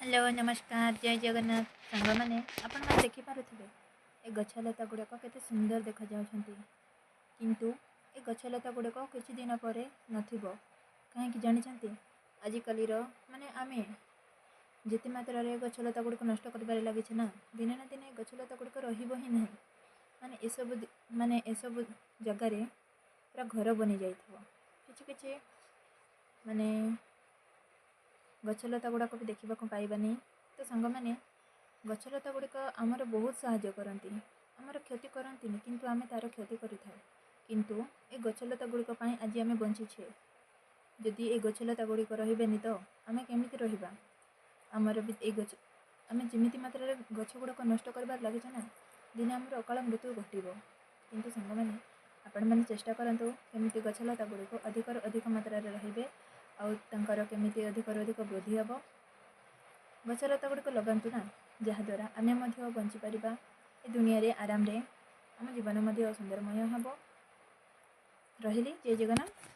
Hello नमस्कार जय जगन्नाथ सांग मैंने आपण मैंने देखिपे ए गछलता गुड़ाक केते सुंदर देखा जाउछंती किंतु ए गछलता गुड़ाक किछि दिन पर नथिबो कहीं जानी आजिकल माने आमे जिते मात्रा गछलता गुड़िक नष्ट कर लगी ना दिने ना दिने गछलता गुड़िक रहिबो ही नहीं माने एसबू जगार पूरा घर बनी जाइथबो किछि माने गछलता गुड़ाक भी देखा पाइबानी। तो सांग मैंने गछलता गुड़िक आमर बहुत साहाय्य करती आमर क्षति करती किंतु आमे तार क्षति करि किंतु ए गछलता गुड़िक आज आमे बंचीछे जदि ए गछलता गुड़िक रहिबेनी तो आमे केमिति रहिबा आमर भी ए गछ आमे जिमिति मात्रा रे गछ गुड़ाक नष्ट करबार लागिछ ना दिने आमर अकाल मृत्यु घटिबो किंतु सांग मैंने आपण मैंने चेष्टा करंतु केमिति गछलता गुड़िक अधिक अधिक मात्रा रे रहिबे आउर केमिति अधिक अधिक वृद्धि हे गछलता गुड़िक लगातु ना जहाद्वारा आमे मध्य बंची पारिबा ए दुनिया रे आराम रे आम जीवन सुंदरमय हे रही जय जगन्नाथ।